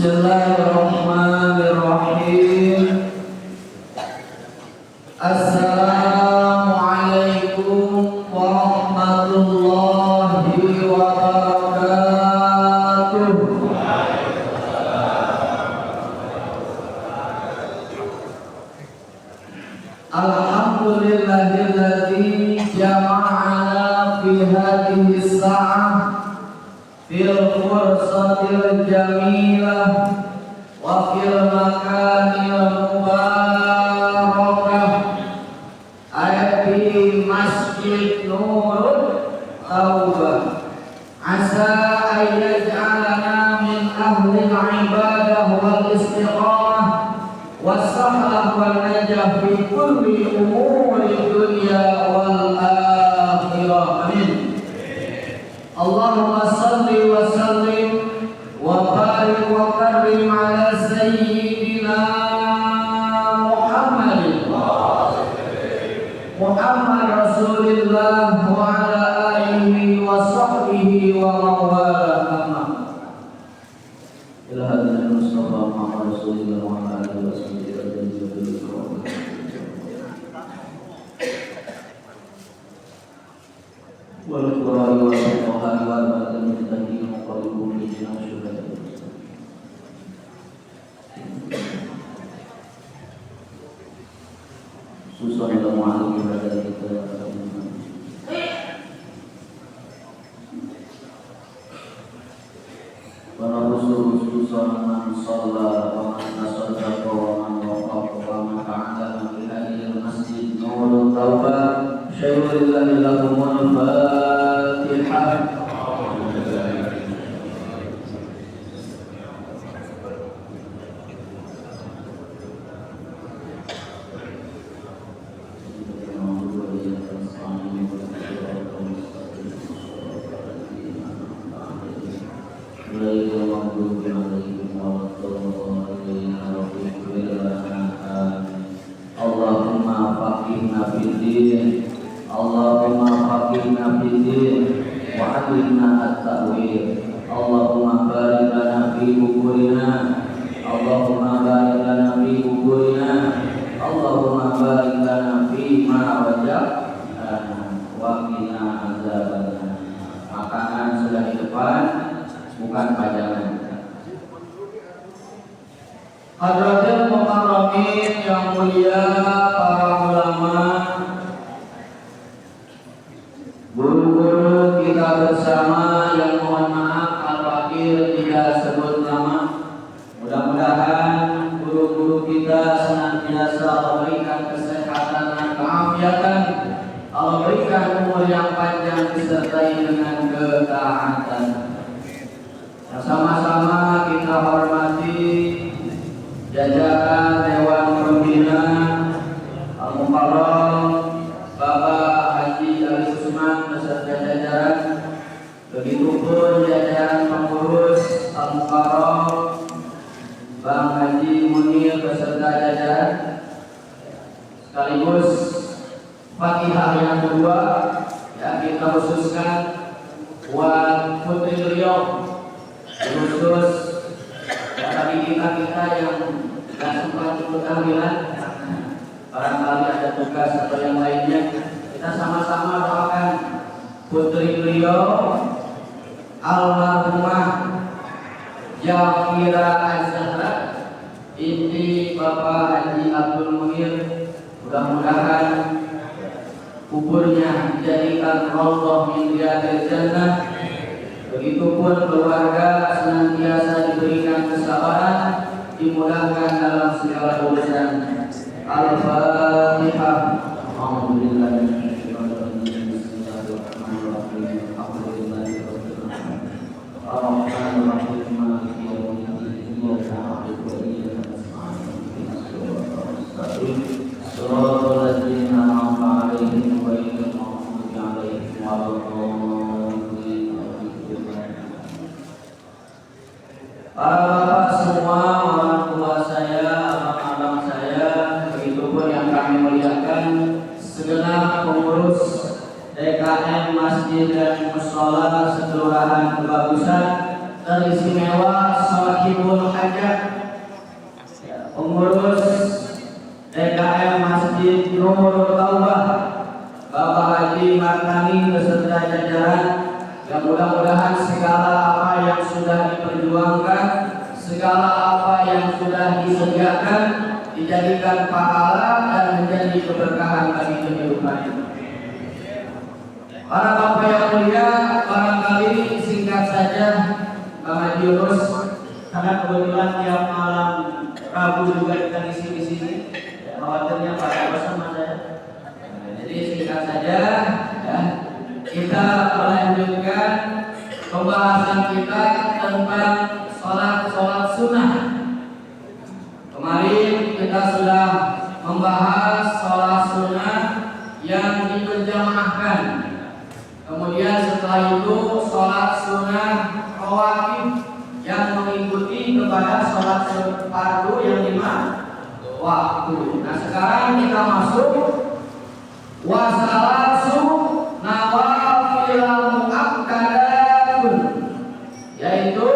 Bismillahirrahmanirrahim. Assalamualaikum warahmatullahi wabarakatuh. Alhamdulillahilladzi jama'ana fi hadhihi as-sa'ah fil fursatil jamilah wa fil makanil mubarakah ayati masjid Nurul Taubah. Asa an yaj'alana min ahli al-ibadah wal istiqamah was-sahlah wal najah fi kulli umuri dunya wal akhirah. Amin. Allahumma salli wa sallim wa barik wa karrim ala sayyidina Muhammad Rasulillah wa ala alihi wa sahbihi wa mawala amma. Ila hadina Mustafa Muhammad Rasulillah wa ala alihi wa sahbihi wal qur'an wa al-qur'an wa al-mutaqin wa qalbun bi syuhada. Sallallahu alaihi wa sallam. Wa rasul man shalla wa man tasaddaqa wa man waqafa wa man ta'allama bi hadhihi al-masjid Nurul Taubah. Syai'ulillahi lahumul Fatihah. Allahumma faqihna fid-din, Allahumma faqihna fid-din wa 'allimna at-ta'wil. Allahumma barik lana fi bukurina, Allahumma barik lana fi bukurina, Allahumma barik lana fi ma waja'na wa qina azabannar. Makanan sudah di depan, bukan pajangan. Hadratil mukarramin yang mulia, para ulama, guru-guru kita bersama yang mohon maaf al-fakir tidak sebut nama. Mudah-mudahan guru-guru kita senantiasa Allah berikan kesehatan dan keafiatan, Allah berikan umur yang panjang disertai dengan ketaatan. Sama-sama kita hormati jajaran Dewan Pembina Al-Mukarram Bapak Haji Ali Usman beserta jajaran, begitupun jajaran pengurus Al-Mukarram Bang Haji Munir beserta jajaran, sekaligus Fatihah yang kedua yang kita khususkan buat Putri Beliau, khusus para kita yang tidak sempat ikut tahlilan, barangkali ada tugas atau yang lainnya. Kita sama-sama doakan putri beliau almarhumah Jafira Az-Zahra binti Bapak Haji Abdul Muhir. Mudah-mudahan kuburnya dijadikan raudhah min riyadil jannah. Begitupun keluarga senantiasa diberikan kesabaran, dimudahkan dalam segala urusan. Al-Fatihah. Para bapak semua, orang tua saya, abang-abang saya, begitupun yang kami muliakan, segenap pengurus DKM Masjid dan Mushola Sekelurahan Kebagusan, teristimewa Shahibul Hajat, pengurus DKM Masjid Nurul Taubah, Bapak Haji Martani beserta jajaran, yang mudah-mudahan segala apa yang sudah diperjuangkan, segala apa yang sudah disediakan dijadikan pahala dan menjadi keberkahan bagi kehidupan ini. Para bapak yang mulia, barangkali singkat saja Bang Haji Yunus, karena kebetulan tiap malam Rabu juga kita ngisi di sini. Khawatirnya pada bosan mas saya. Jadi singkat saja, ya, kita melanjutkan pembahasan kita tentang sholat sunnah. Kemarin kita sudah membahas sholat sunnah yang diberjamaahkan. Kemudian setelah itu sholat sunnah rawatib yang mengikuti kepada sholat fardu yang 5 waktu. Nah sekarang kita masuk wasalasu nawafil muakkadatun, yaitu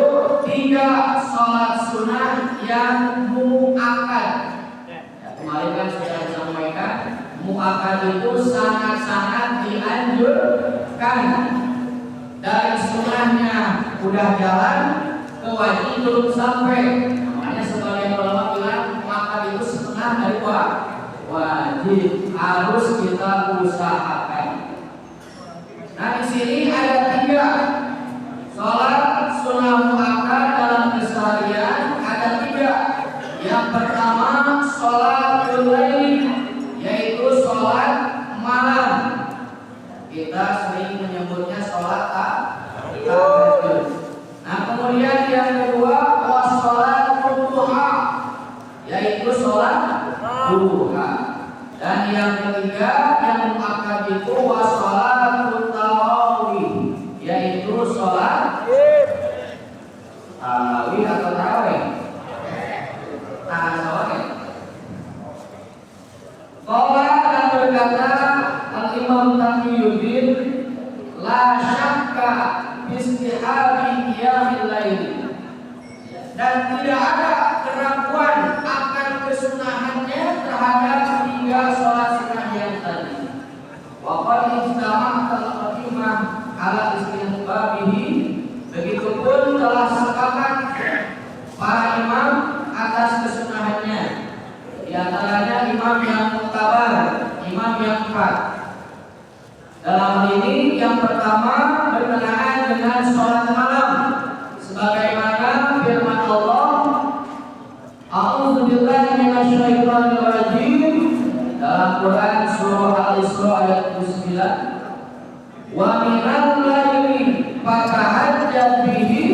3 sholat sunnah yang muakkad. Ya, kemarin kan sudah disampaikan muakkad itu sangat-sangat dianjurkan. Dari sunnahnya udah jalan ke wajib belum sampai. Makanya sebagian ulama bilang muakkad itu setengah dari wajib, harus kita usahakan. Nah di sini ada 3 sholat sunnah muakkad dalam keseharian, ada 3. Yang pertama sholatul lail, yaitu sholat malam. Kita sering menyebutnya sholat tahajud. Nah kemudian yang kedua wassalatul duha, yaitu sholat duha. Dan yang ketiga yang muakkad itu wassalatul tarawih, yaitu sholat tarawih atau tarawih. Qala dan berkata Al-Imam Taqiyuddin, la syakka bistihabi qiyamil lail, dan tidak ada keraguan akan kesunahannya terhadap 3 sholat sunnah yang tadi. Wa qad ijtama'al qadimah ala istihbabihi, begitupun telah sepakat para imam atas kesunahannya. Di antaranya imam yang muktabar, imam yang 4. Dalam hal ini yang pertama berkenaan dengan sholat malam, sebagaimana firman Allah, A'udzubillahi minasyaitonir rajim, dalam Quran surah Al-Isra ayat 29, wa minal laili fatahajjat bihi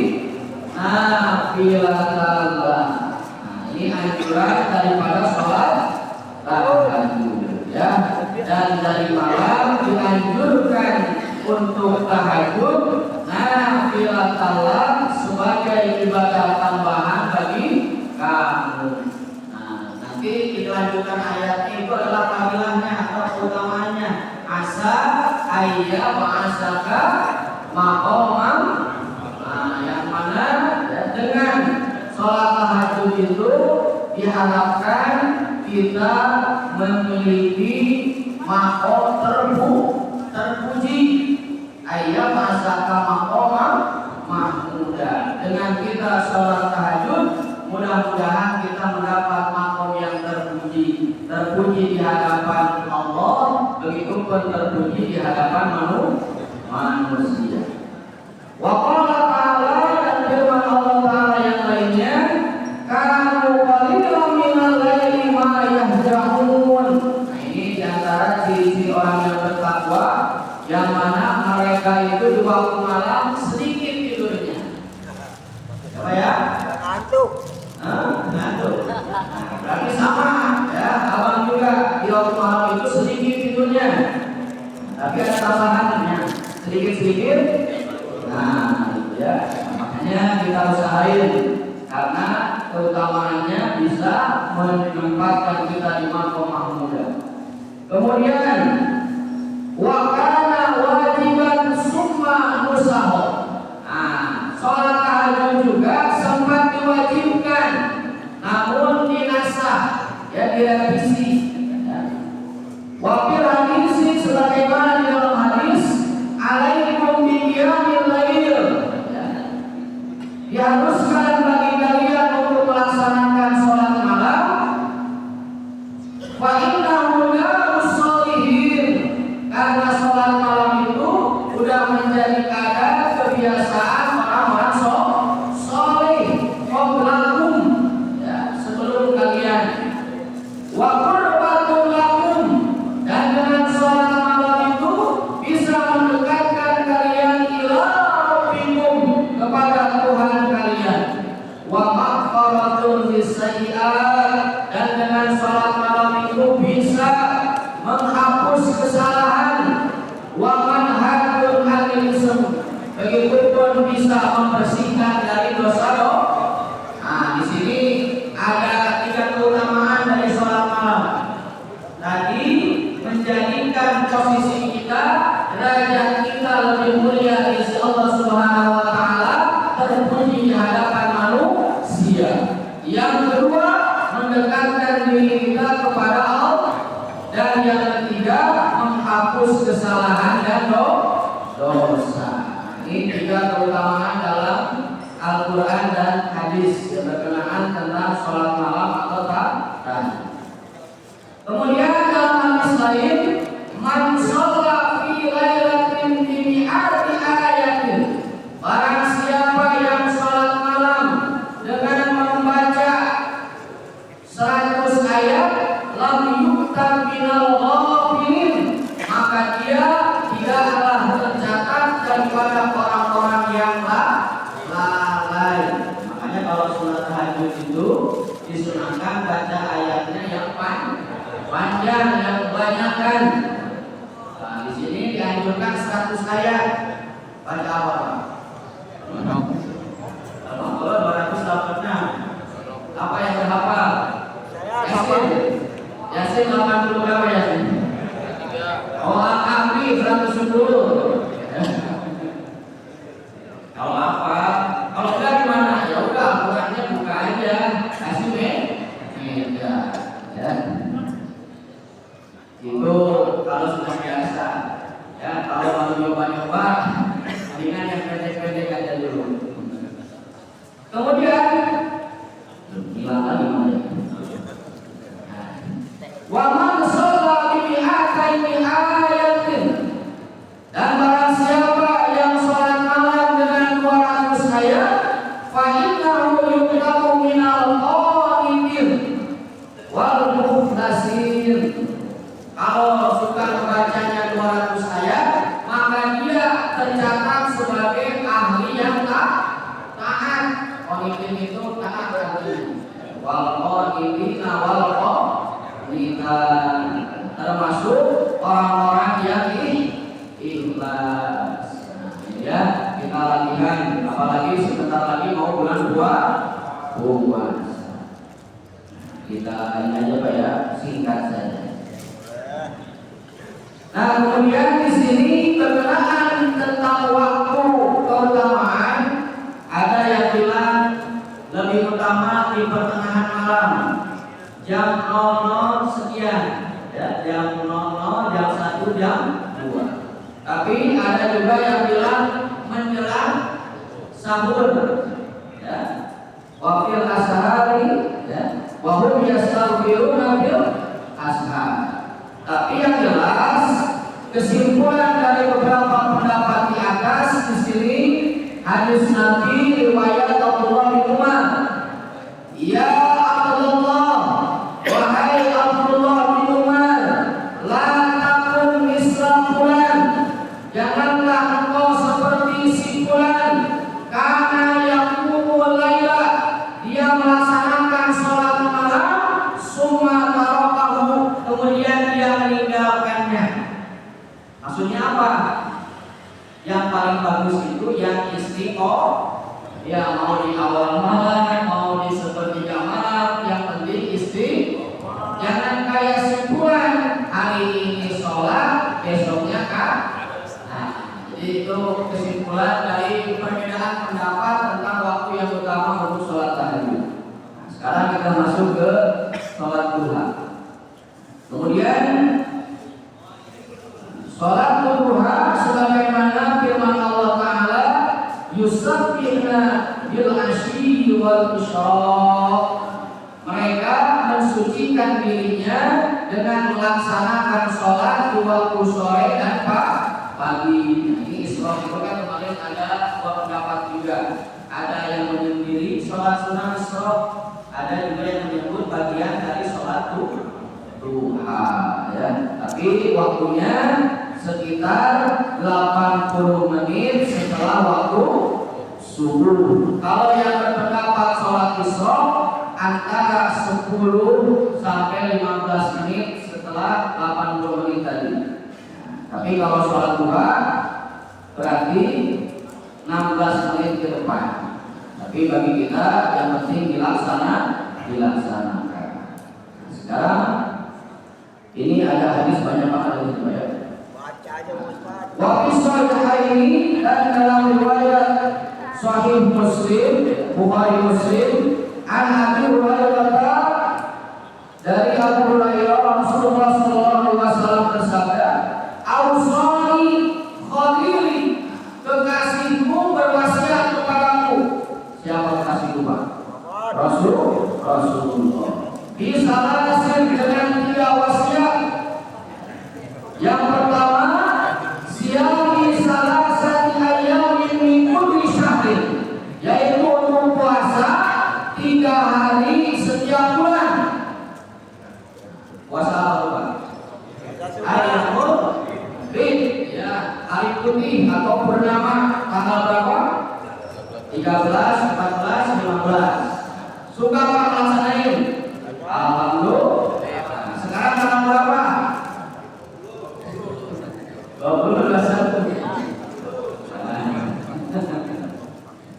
nafilatan lak. Ini anjuran daripada sholat tahajud, ya. Dan dari malam dianjurkan untuk tahajud nafilatan lak, sebagai ibadah tambahan bagi kamu. Nah, nanti kita lanjutkan ayatnya, itu adalah fadilahnya atau keutamaannya. Asa ayya ba'asaka maqamam, yang mana dengan sholat tahajud itu diharapkan kita memiliki maqam terpuji. Ayya ba'asaka maqamam mahmuda. Dengan kita sholat tahajud, mudah-mudahan kita mendapat maqam yang terpuji di hadapan Allah, begitupun terpuji di hadapan manusia. Wa qala ta'ala, dan firman Allah Ta'ala yang lainnya, kanu qalilan minal laili ma yahjaun. Nah ini diantara ciri-ciri orang yang bertakwa, yang mana mereka itu di waktu malam sedikit tidurnya. Apa ya? Ngantuk. Ngantuk. Berarti sama ya, abang juga di waktu malam itu sedikit tidurnya. Tapi ada tambahannya, sedikit-sedikit. Nah, itu ya. Makanya kita usahain, karena keutamaannya bisa menempatkan kita di maqam mahmudah. Kemudian wa kana wajiban summa musaho. Nah, sholat tahajud direvisi. Wa fil hadis sebagaimana di dalam hadis, alaikum biqiyamil lail. Diharuskan bagi kalian untuk melaksanakan sholat malam. Fa innahu la sholihin, karena sholat malam itu sudah menjadi kebiasaan orang-orang soleh qablakum, ya, sebelum kalian. Wa qurbatun lakum, dan dengan sholat malam itu bisa mendekatkan kalian ila rabbikum, kepada Tuhan kalian. Wa maghfiratun lisayyi'at, dan dengan sholat malam itu bisa menghapus kesalahan. Wa manhatun anil ism, begitupun bisa membersihkan dari dosa. Nah, di sini ada 3 keutamaan dari sholat malam. Tadi menjadikan posisi kita, derajat kita lebih mulia di sisi Allah Subhanahu wa taala, terpuji di hadapan manusia. Yang kedua, mendekatkan diri kita kepada Allah. Dan yang ketiga, menghapus kesalahan dan dosa. Ini 3 keutamaan dalam Al-Quran dan hadis yang berkenaan tentang sholat malam atau tahajud. Kemudian dalam hadis lain, man shalla fi lailatin bi mi'ati ayatin, barang siapa yang sholat malam dengan membaca 100 ayat, lam yuktab minal ghafilin, maka dia tidaklah tercatat daripada orang-orang yang lalai. Makanya kalau sholat tahajud itu disunahkan baca ayatnya yang panjang, yang kebanyakan. Nah, di sini dianjurkan 100 ayat. Baca apa, Pak? Kalau 200 dapatnya apa yang berhafal? Yasin 80 berapa Yasin? Oh, Al-Kahfi 110. Kalau apa? Kalau enggak gimana? Ya udah, Al-Qur'annya buka aja. Kasih beda. Ya. Itu kalau sudah biasa. Ya, kalau mau nyoba-nyoba, dengan yang pendek-pendek aja dulu. Kemudian hilang lagi mana? Wa man shalla bi mi'ataini ayatin, dan barang siapa yang sholat malam dengan 200 ayat, fa innahu yuqtamu minal qanitin wal mukhtasin. Kalau suka membacanya 200 ayat, maka dia tercatat sebagai ahli yang taat. Qanitin itu taat berarti. Wal qanitina wal qanitan, termasuk orang-orang yang ikhlas. Ya, kita latihan, apalagi sebentar lagi mau bulan puasa. Kita ini aja Pak ya, singkat saja. Nah, kemudian di sini berkenaan tentang waktu keutamaan, ada yang bilang lebih utama di pertengahan malam, jam 00 sekian, ya, jam 00, jam 1, jam 2. Tapi ada juga yang bilang menjelang sahur, ya. Wa fil ashari, ya, wa hum yastaghfiruna bil ashar. Tapi yang jelas kesimpulan dari beberapa pendapat di atas di sini, hadis Nabi riwayat Abdullah bin Umar. Ya Abdullah, wahai Abdullah bin Umar, la takun misla fulan, janganlah engkau seperti si fulan, karena yaqumu laila, dia melaksanakan sholat malam, summa tarakahu, kemudian dia meninggalkannya. Maksudnya apa? Yang paling bagus itu yang istiqomah, ya mau di awal malam isyraq. Mereka mensucikan dirinya dengan melaksanakan sholat di waktu sore dan pagi. Ini isyraq itu kan kemarin ada dua pendapat juga. Ada yang menyendiri sholat sunnah isyraq, ada juga yang menyebut bagian dari sholat duha ya. Tapi waktunya sekitar 80 menit setelah waktu subuh. Kalau yang berpendapat sholat isyraq antara 10 sampai 15 menit setelah 80 menit tadi. Tapi kalau sholat duha berarti 16 menit ke depan. Tapi bagi kita yang penting dilaksanakan. Sekarang ini ada hadis banyak banget di situ ya. Baca aja Ustaz. Wa ini dan dalam riwayat Sahih Muslim, Bukhari Muslim, an Abi Hurairah dari Abu Hurairah Rasulullah sallallahu alaihi wasallam bersabda, "Ausani khalili, kekasihku berwasiat kepadaku." Siapa kekasihku, Pak? Rasulullah. Di salah dengan 3 wasiat. Yang pertama, siami salasati ayyamin min kulli syahrin, yaitu untuk puasa 3 hari setiap bulan. Puasa apa, Pak? Ayyamul bid, ya, hari putih atau purnama tanggal berapa? 13, 14, 15. Suka Pak melaksanain? Alhamdulillah. Sekarang tanggal berapa? 21.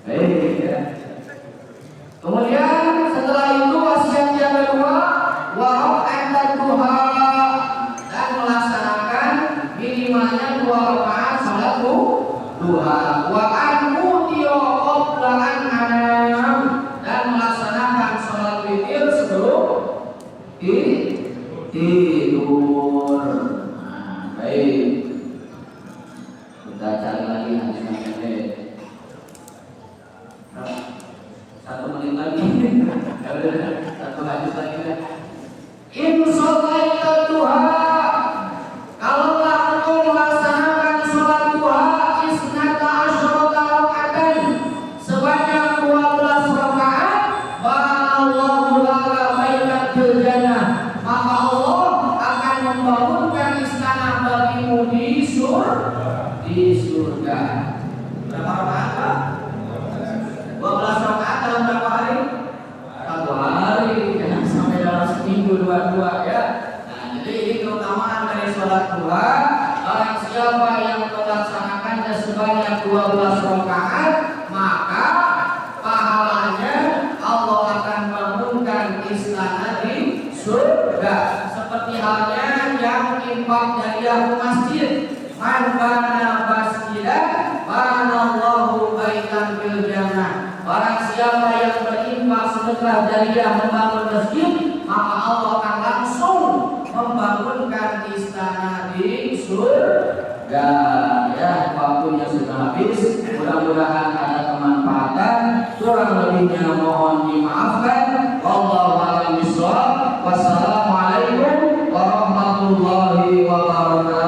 Baik ya. Kemudian setelah itu wasiat yang kedua, wa'at duha, dan melaksanakan minimalnya 2 rakaat salat duha. Wa'an mutiyo qabla an anam, dan melaksanakan salat witir sebelum tidur. Nah, baik. Kita cari lagi hadis-hadisnya. 1 menit lagi. Satu hadis lagi. In sholaita duha, kalaulah engkau melaksanakan sholat duha, isnata asyrata rakaatan, sebanyak 12 rakaat, banallahu laka baitan fil jannah, maka Allah akan membangunkan istana bagimu di surga. Berapa rakaat, Pak? 12 rakaat dalam berapa hari? 1 hari, jangan sampai dalam seminggu 2 ya. Nah, jadi ini keutamaan dari sholat duha. Barang siapa yang melaksanakannya sebanyak 12 rakaat, maka pahalanya Allah akan bangunkan istana di surga. Seperti halnya yang infak jariyah masjid. Man bana masjidan banallahu baitan fil jannah. Barang siapa yang berinfak sedekah jariyah membangun masjid, maka Allah akan langsung membangunkan istana di surga. Ya, waktunya sudah habis. Mudah-mudahan ada kemanfaatan. Kurang lebihnya mohon dimaafkan. Wallahu a'lam bishawab. Wassalamualaikum warahmatullahi wabarakatuh.